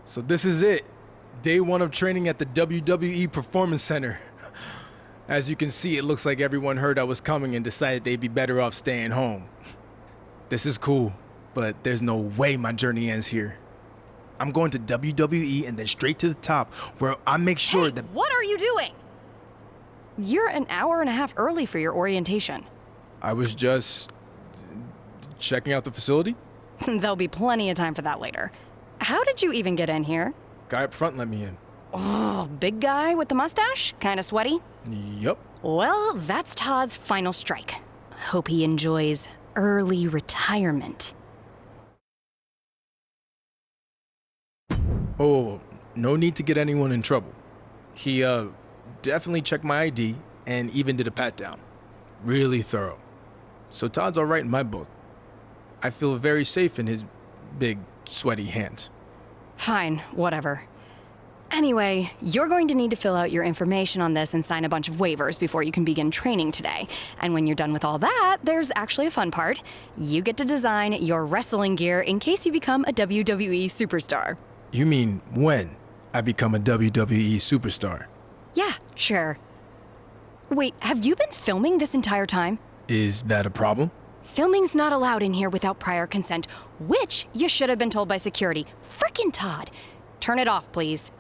So this is it. Day 1 of training at the WWE Performance Center. As you can see, it looks like everyone heard I was coming and decided they'd be better off staying home. This is cool, but there's no way my journey ends here. I'm going to WWE and then straight to the top, where I make sure Hey, that... what are you doing? You're an hour and a half early for your orientation. I was just... checking out the facility? There'll be plenty of time for that later. How did you even get in here? Guy up front let me in. Oh, big guy with the mustache? Kinda sweaty? Yup. Well, that's Todd's final strike. Hope he enjoys early retirement. Oh, no need to get anyone in trouble. He, definitely checked my ID and even did a pat-down. Really thorough. So Todd's alright in my book. I feel very safe in his big, sweaty hands. Fine, whatever. Anyway, you're going to need to fill out your information on this and sign a bunch of waivers before you can begin training today. And when you're done with all that, there's actually a fun part. You get to design your wrestling gear in case you become a WWE superstar. You mean when I become a WWE superstar? Yeah, sure. Wait, have you been filming this entire time? Is that a problem? Filming's not allowed in here without prior consent, which you should have been told by security. Frickin' Todd! Turn it off, please.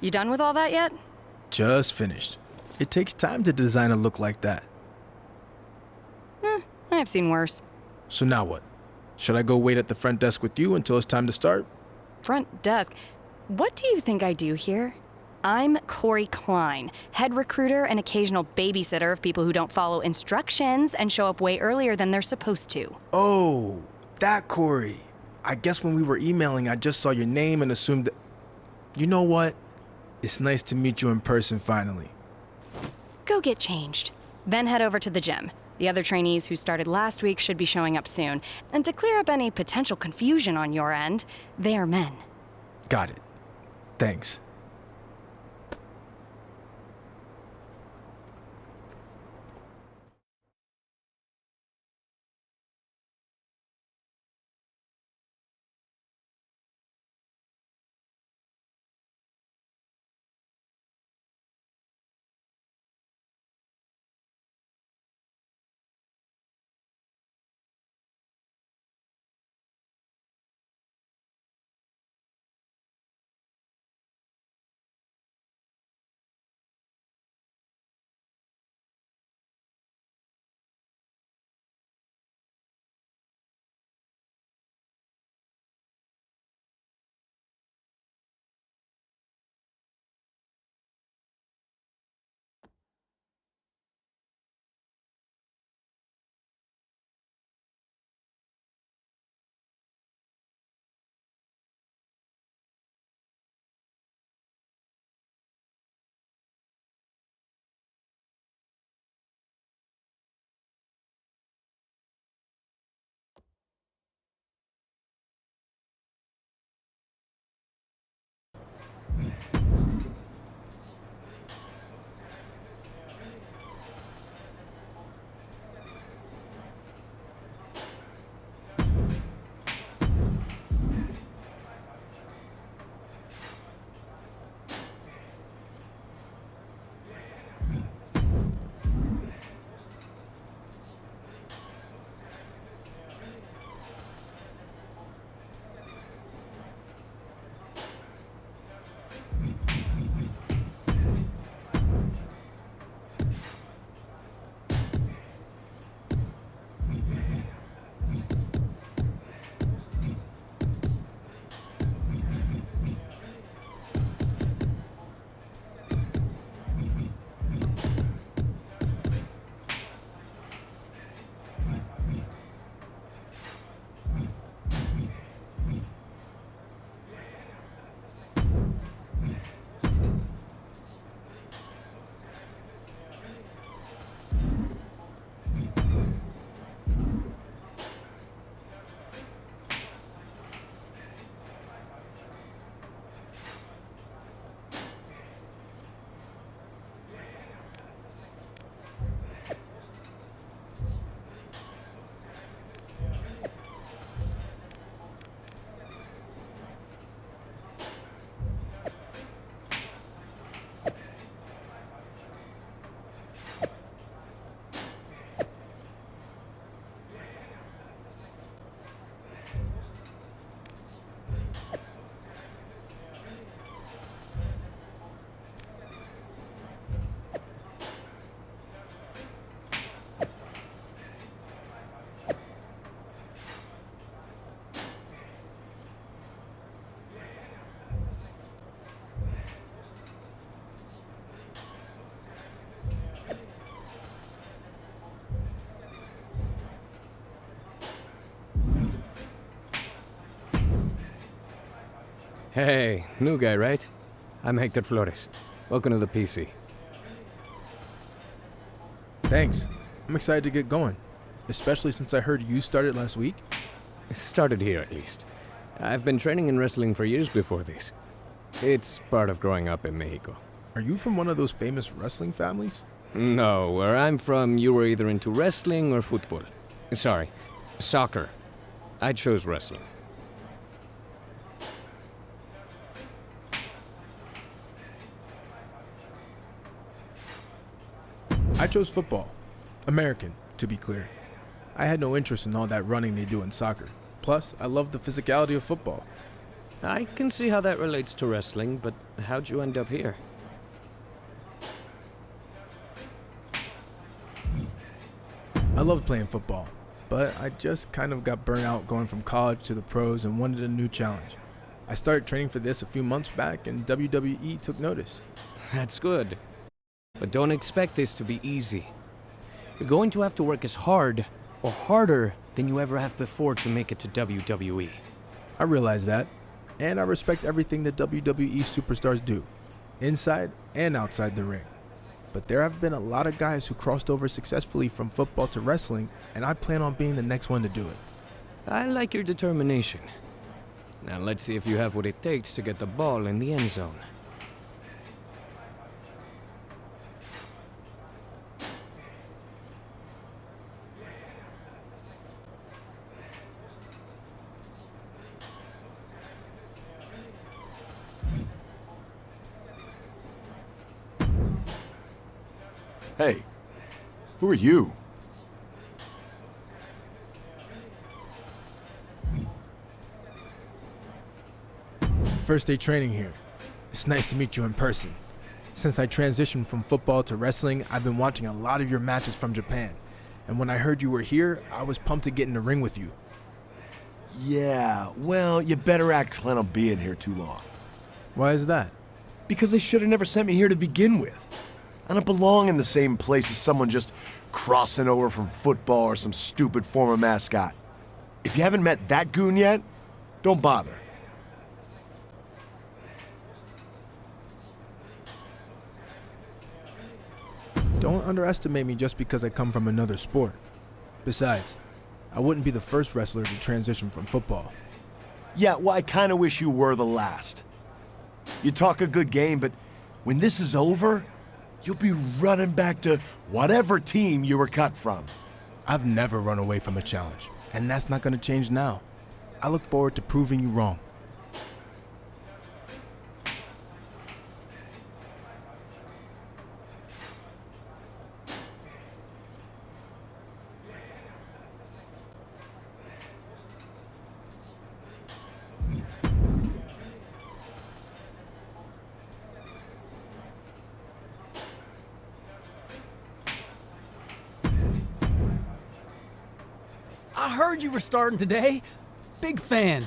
You done with all that yet? Just finished. It takes time to design a look like that. I've seen worse. So now what? Should I go wait at the front desk with you until it's time to start? Front desk. What do you think I do here? I'm Corey Klein, head recruiter and occasional babysitter of people who don't follow instructions and show up way earlier than they're supposed to. Oh, that Corey. I guess when we were emailing, I just saw your name and assumed that... You know what? It's nice to meet you in person finally. Go get changed. Then head over to the gym. The other trainees who started last week should be showing up soon. And to clear up any potential confusion on your end, they are men. Got it. Thanks. Hey, new guy, right? I'm Hector Flores. Welcome to the PC. Thanks. I'm excited to get going, especially since I heard you started last week. Started here, at least. I've been training in wrestling for years before this. It's part of growing up in Mexico. Are you from one of those famous wrestling families? No, where I'm from, you were either into wrestling or football. Sorry, soccer. I chose wrestling. I chose football. American, to be clear. I had no interest in all that running they do in soccer. Plus, I love the physicality of football. I can see how that relates to wrestling, but how'd you end up here? I loved playing football, but I just kind of got burnt out going from college to the pros and wanted a new challenge. I started training for this a few months back, and WWE took notice. That's good. But don't expect this to be easy. You're going to have to work as hard, or harder, than you ever have before to make it to WWE. I realize that, and I respect everything that WWE superstars do, inside and outside the ring. But there have been a lot of guys who crossed over successfully from football to wrestling, and I plan on being the next one to do it. I like your determination. Now let's see if you have what it takes to get the ball in the end zone. Hey, who are you? First day training here. It's nice to meet you in person. Since I transitioned from football to wrestling, I've been watching a lot of your matches from Japan. And when I heard you were here, I was pumped to get in the ring with you. Yeah, well, you better act plan on being here too long. Why is that? Because they should have never sent me here to begin with. I don't belong in the same place as someone just crossing over from football or some stupid former mascot. If you haven't met that goon yet, don't bother. Don't underestimate me just because I come from another sport. Besides, I wouldn't be the first wrestler to transition from football. Yeah, well, I kind of wish you were the last. You talk a good game, but when this is over, you'll be running back to whatever team you were cut from. I've never run away from a challenge, and that's not going to change now. I look forward to proving you wrong. I heard you were starting today. Big fan.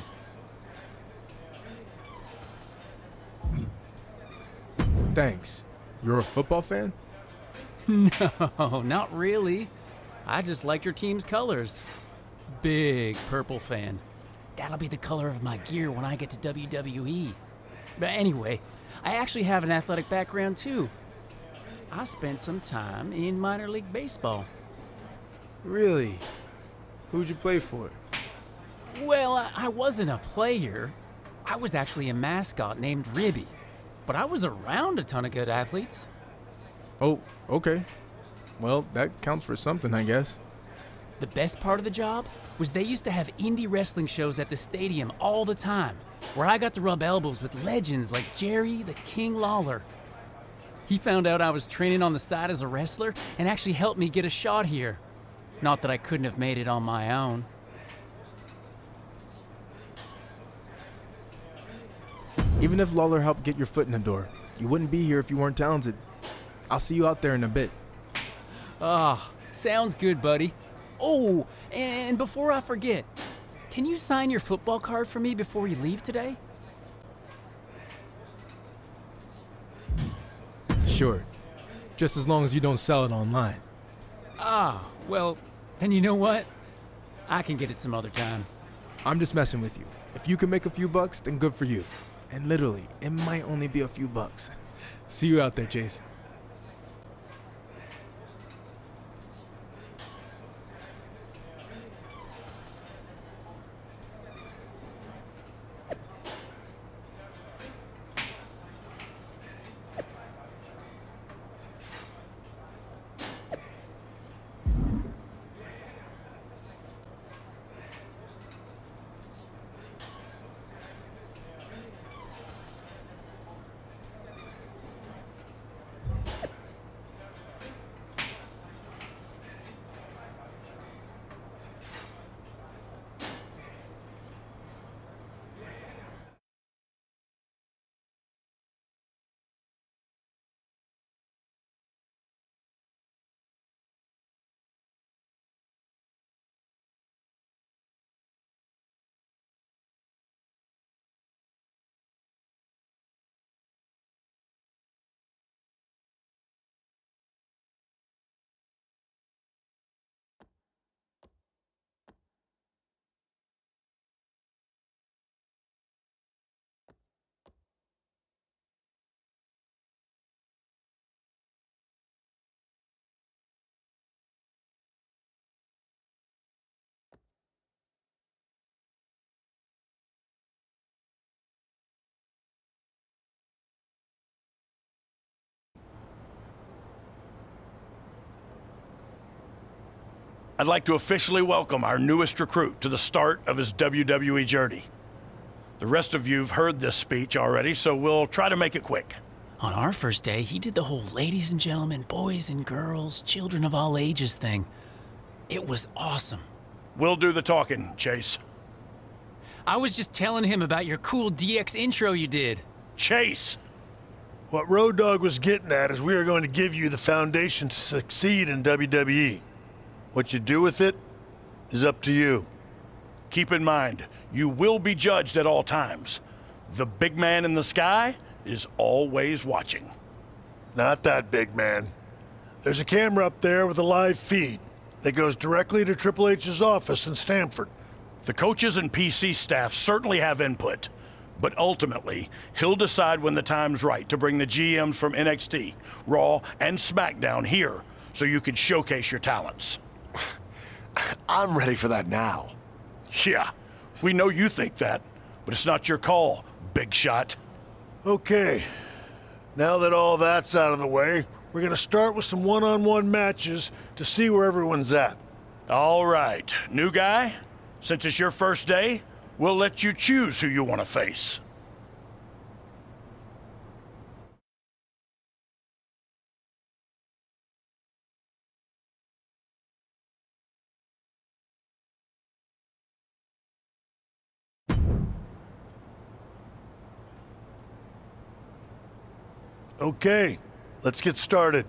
Thanks. You're a football fan? No, not really. I just liked your team's colors. Big purple fan. That'll be the color of my gear when I get to WWE. But anyway, I actually have an athletic background too. I spent some time in minor league baseball. Really? Who'd you play for? Well, I wasn't a player. I was actually a mascot named Ribby. But I was around a ton of good athletes. Oh, okay. Well, that counts for something, I guess. The best part of the job was they used to have indie wrestling shows at the stadium all the time, where I got to rub elbows with legends like Jerry the King Lawler. He found out I was training on the side as a wrestler and actually helped me get a shot here. Not that I couldn't have made it on my own. Even if Lawler helped get your foot in the door, you wouldn't be here if you weren't talented. I'll see you out there in a bit. Ah, sounds good, buddy. Oh, and before I forget, can you sign your football card for me before you leave today? Sure. Just as long as you don't sell it online. Ah, well, then you know what? I can get it some other time. I'm just messing with you. If you can make a few bucks, then good for you. And literally, it might only be a few bucks. See you out there, Chase. I'd like to officially welcome our newest recruit to the start of his WWE journey. The rest of you've heard this speech already, so we'll try to make it quick. On our first day, he did the whole ladies and gentlemen, boys and girls, children of all ages thing. It was awesome. We'll do the talking, Chase. I was just telling him about your cool DX intro you did. Chase! What Road Dogg was getting at is we are going to give you the foundation to succeed in WWE. What you do with it is up to you. Keep in mind, you will be judged at all times. The big man in the sky is always watching. Not that big man. There's a camera up there with a live feed that goes directly to Triple H's office in Stamford. The coaches and PC staff certainly have input, but ultimately, he'll decide when the time's right to bring the GMs from NXT, Raw, and SmackDown here so you can showcase your talents. I'm ready for that now. Yeah, we know you think that, but it's not your call, big shot. Okay, now that all that's out of the way, we're going to start with some one-on-one matches to see where everyone's at. All right, new guy, since it's your first day, we'll let you choose who you want to face. Okay, let's get started.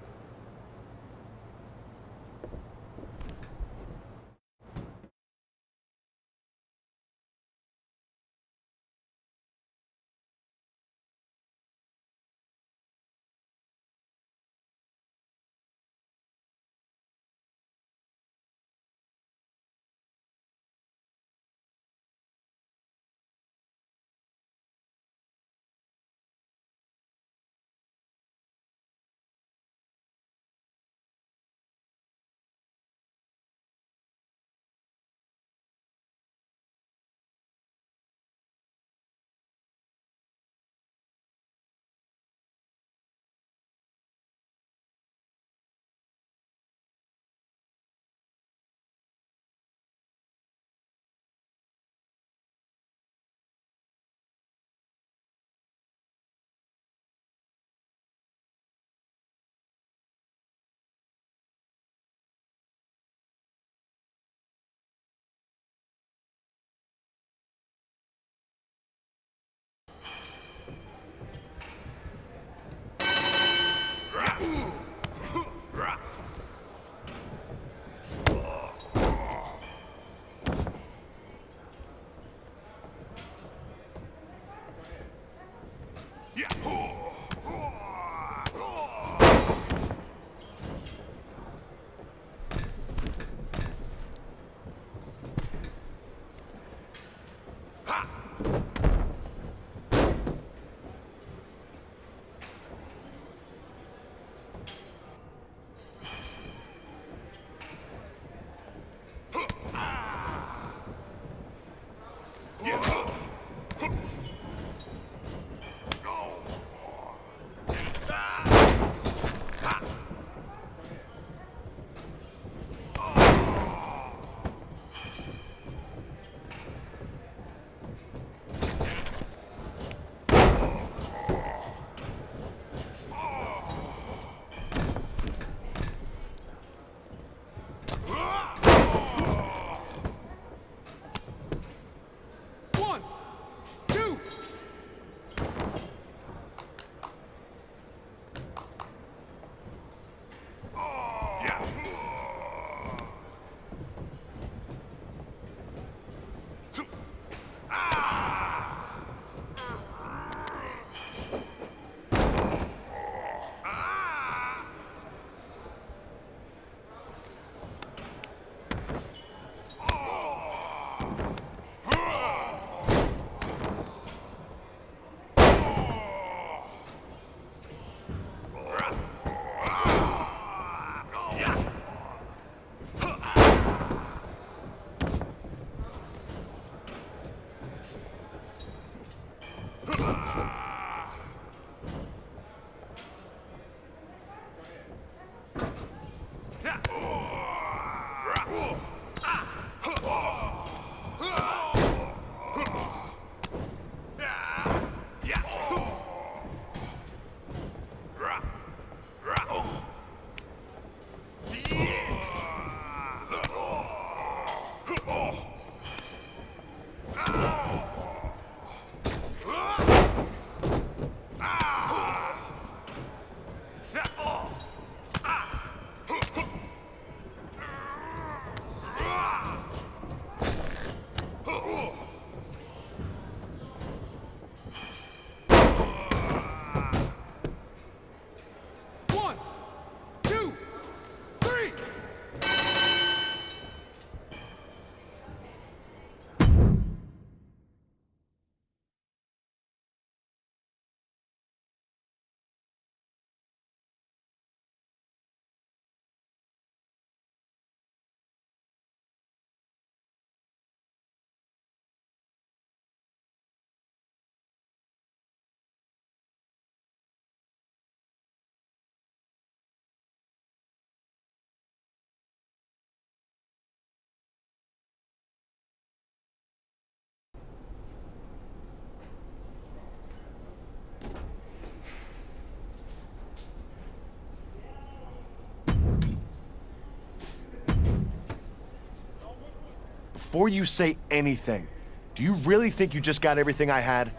Before you say anything, do you really think you just got everything I had?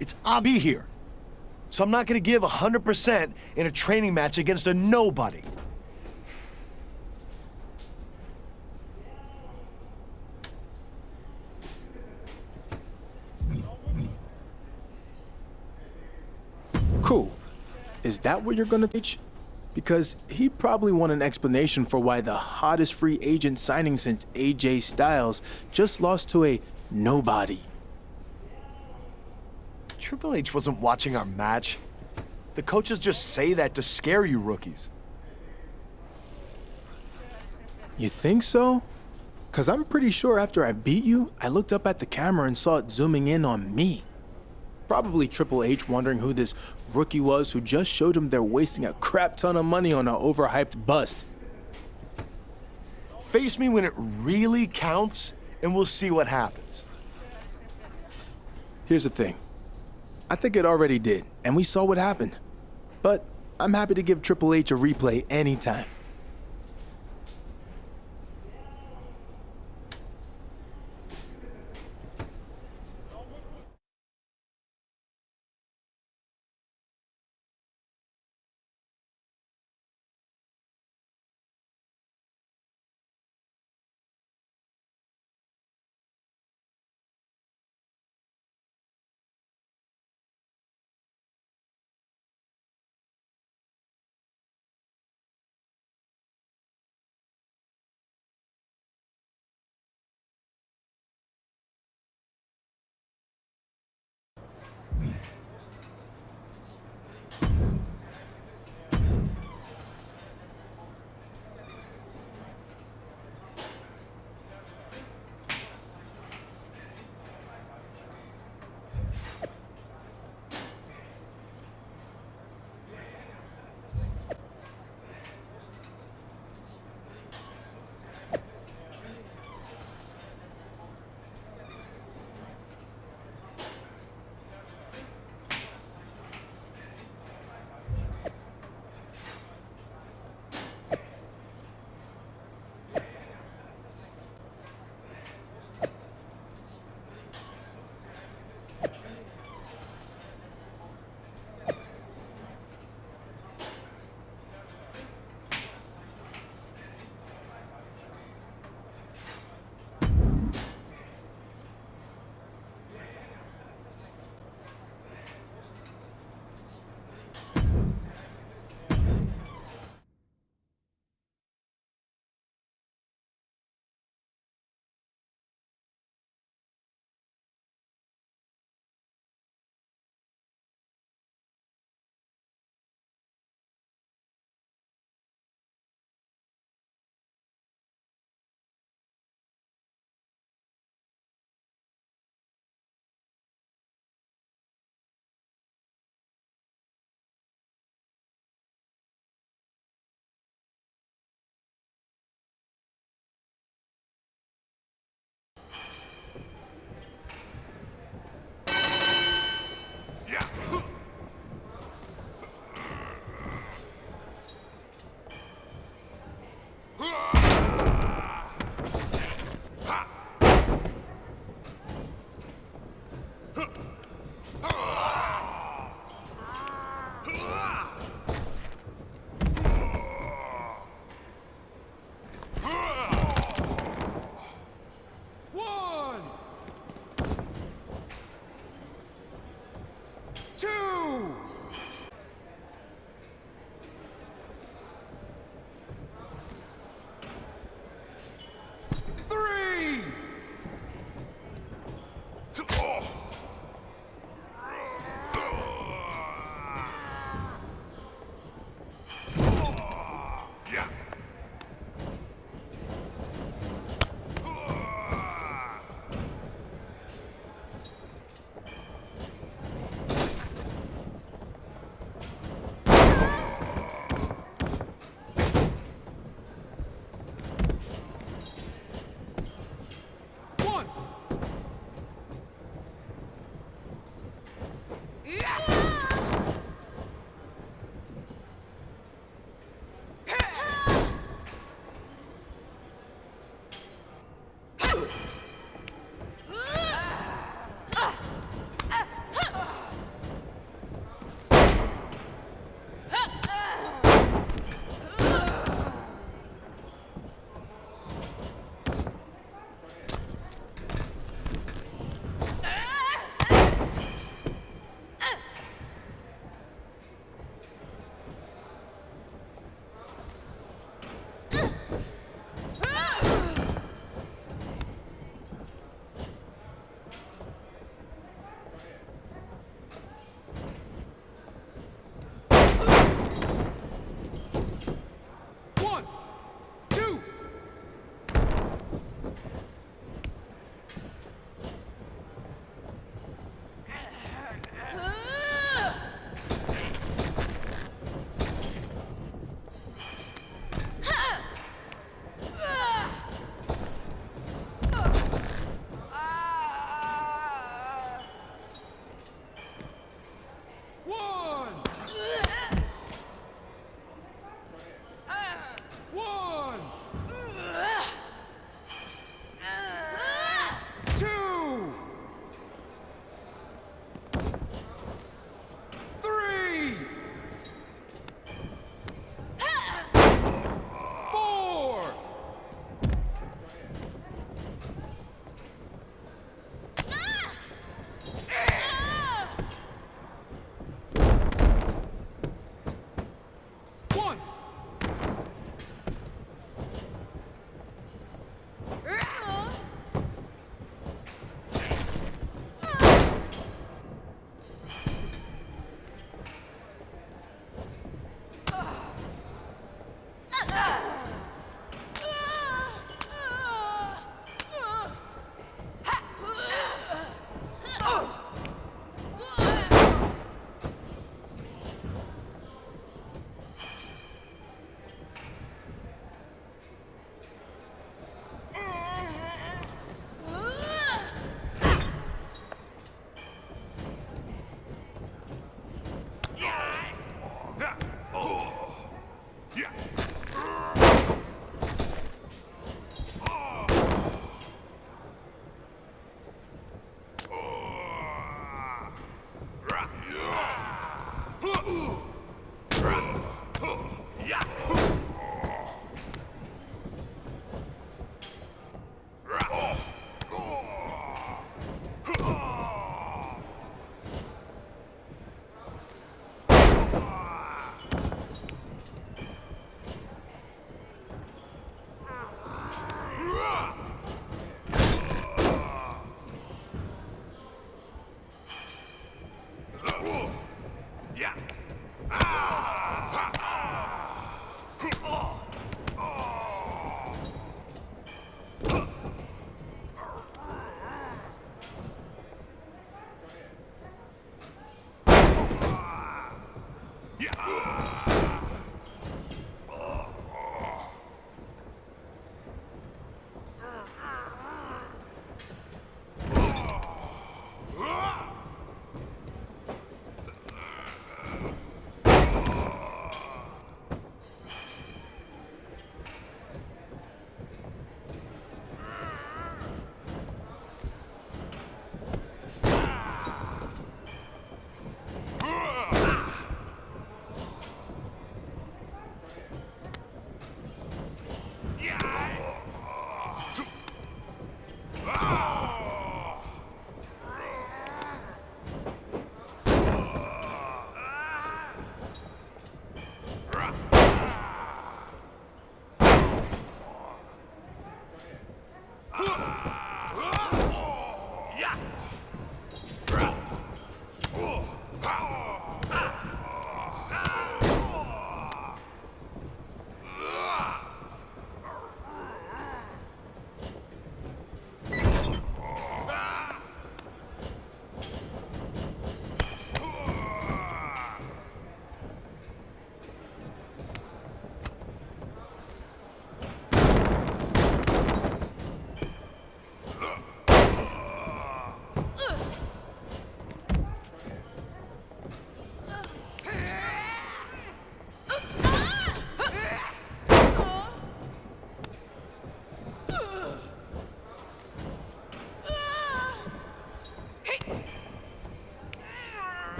It's Abi here. So I'm not gonna give 100% in a training match against a nobody. Cool. Is that what you're gonna teach? Because he probably want an explanation for why the hottest free agent signing since AJ Styles just lost to a nobody. Triple H wasn't watching our match. The coaches just say that to scare you rookies. You think so? Cause I'm pretty sure after I beat you, I looked up at the camera and saw it zooming in on me. Probably Triple H wondering who this rookie was who just showed him they're wasting a crap ton of money on an overhyped bust. Face me when it really counts, and we'll see what happens. Here's the thing. I think it already did, and we saw what happened. But I'm happy to give Triple H a replay anytime.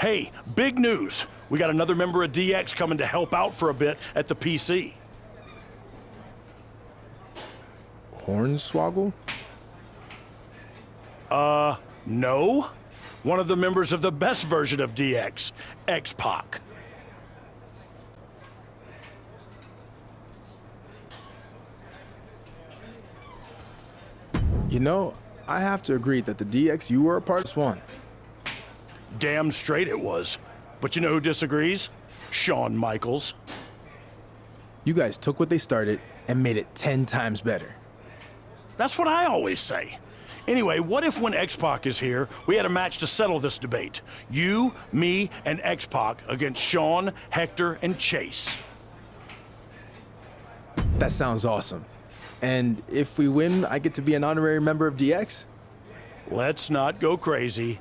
Hey, big news. We got another member of DX coming to help out for a bit at the PC. Hornswoggle? No. One of the members of the best version of DX, X-Pac. You know, I have to agree that the DX you were a part of won. Damn straight it was. But you know who disagrees? Shawn Michaels. You guys took what they started and made it 10 times better. That's what I always say. Anyway, what if when X-Pac is here, we had a match to settle this debate? You, me, and X-Pac against Shawn, Hector, and Chase. That sounds awesome. And if we win, I get to be an honorary member of DX? Let's not go crazy.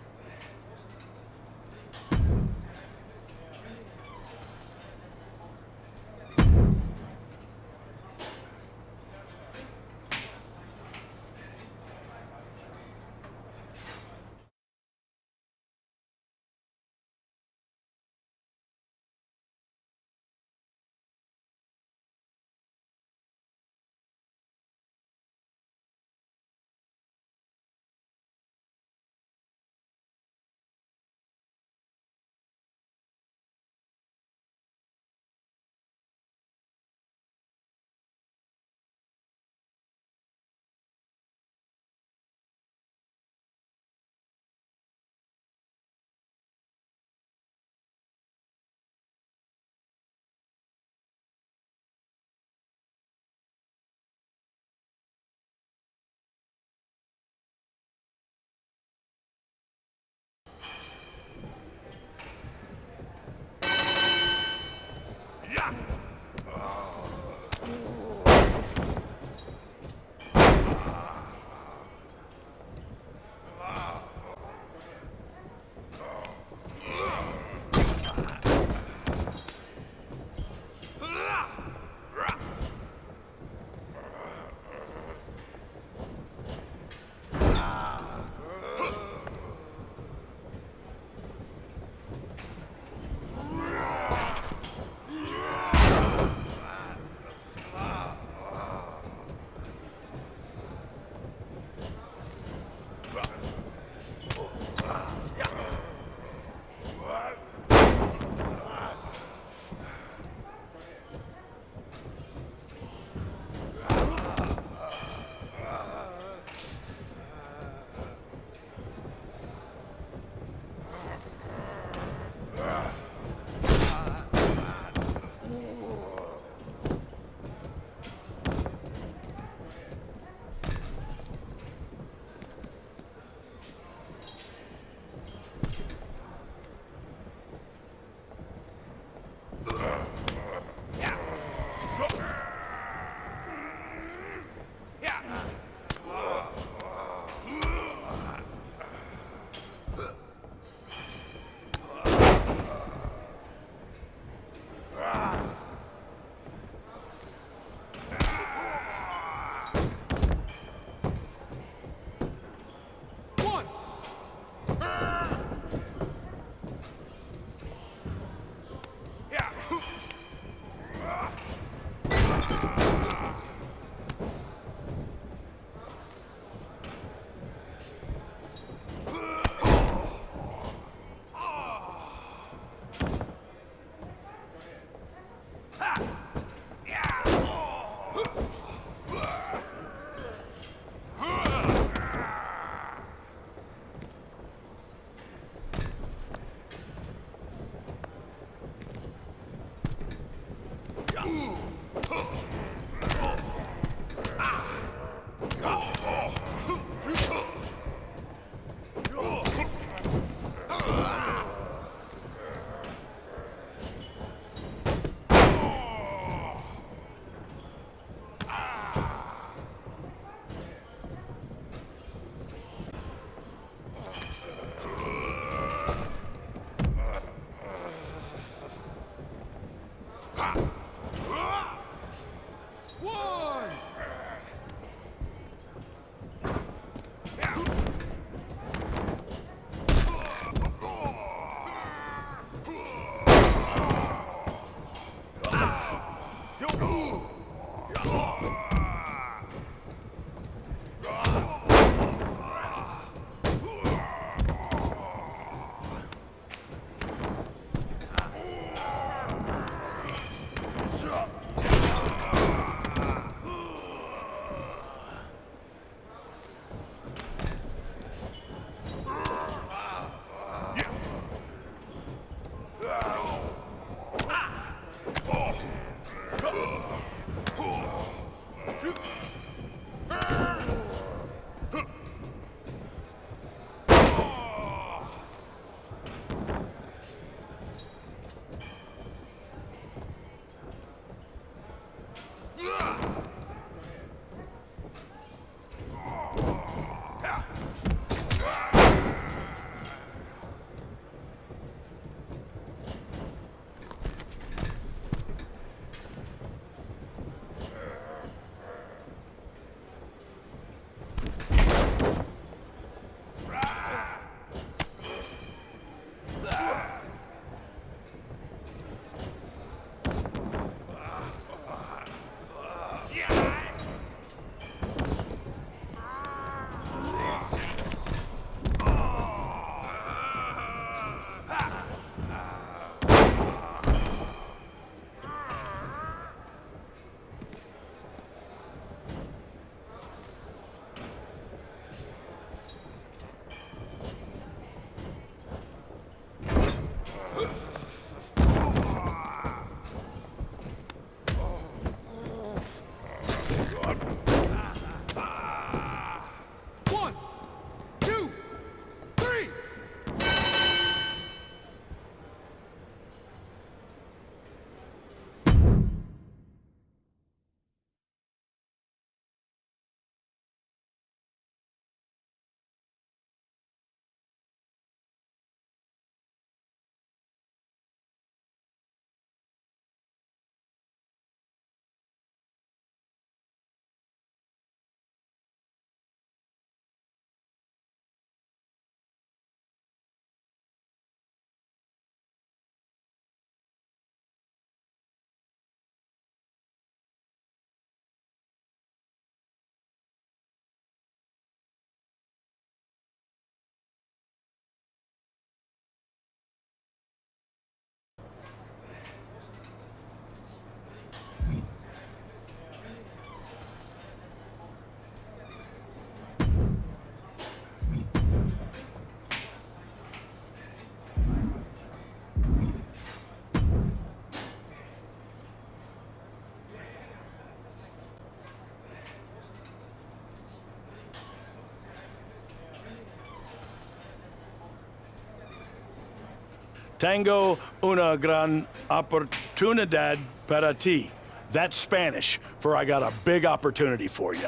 Tengo una gran oportunidad para ti. That's Spanish for I got a big opportunity for you.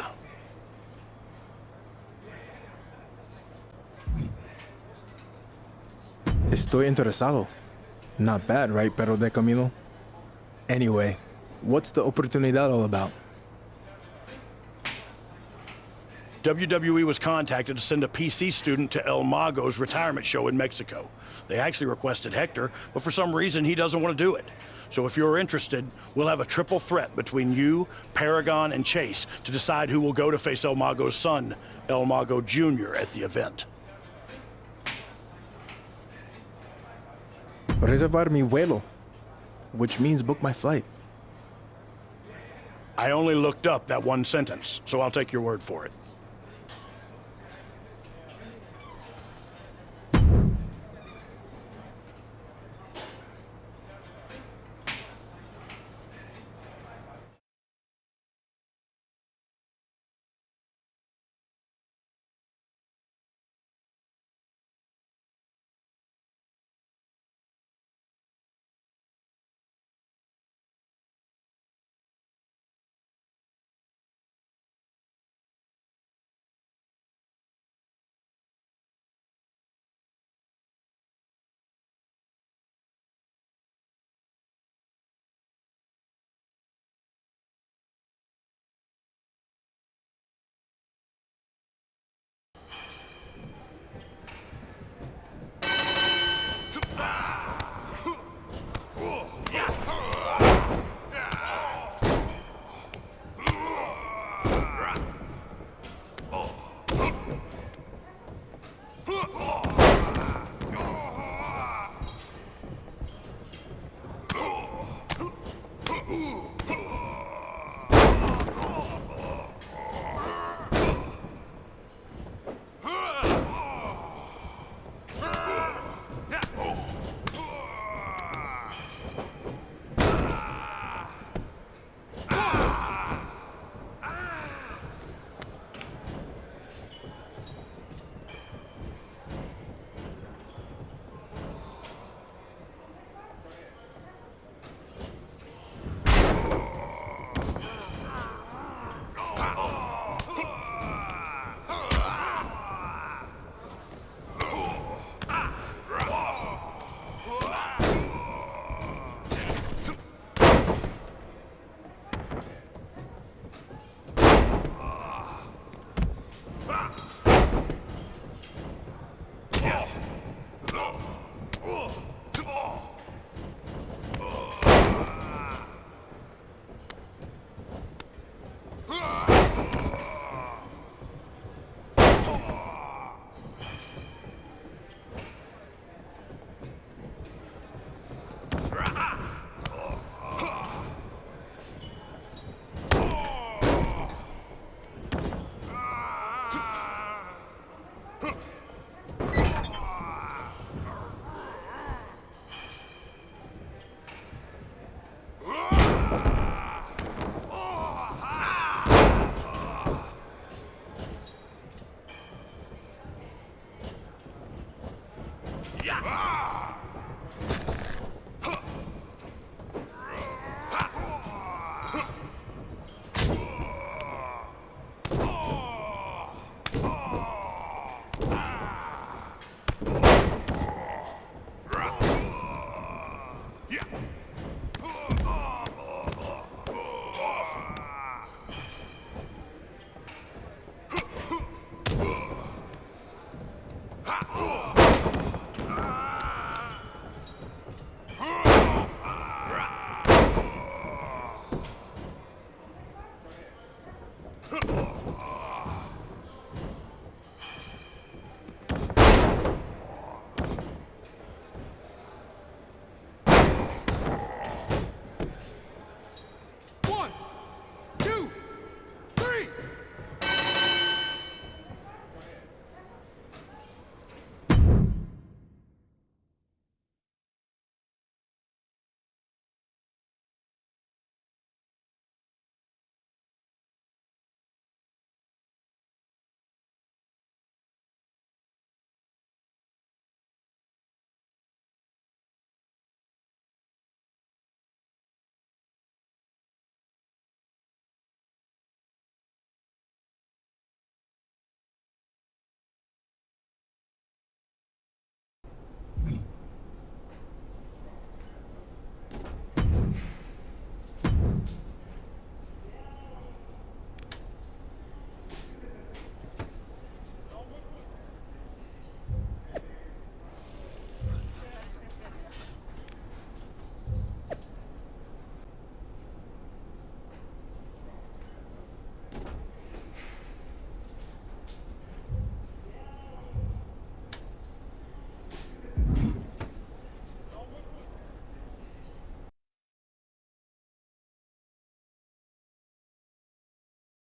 Estoy interesado. Not bad, right, Pero de Camilo? Anyway, what's the oportunidad all about? WWE was contacted to send a PC student to El Mago's retirement show in Mexico. They actually requested Hector, but for some reason he doesn't want to do it. So if you're interested, we'll have a triple threat between you, Paragon, and Chase to decide who will go to face El Mago's son, El Mago Jr., at the event. Reservar mi vuelo, which means book my flight. I only looked up that one sentence, so I'll take your word for it.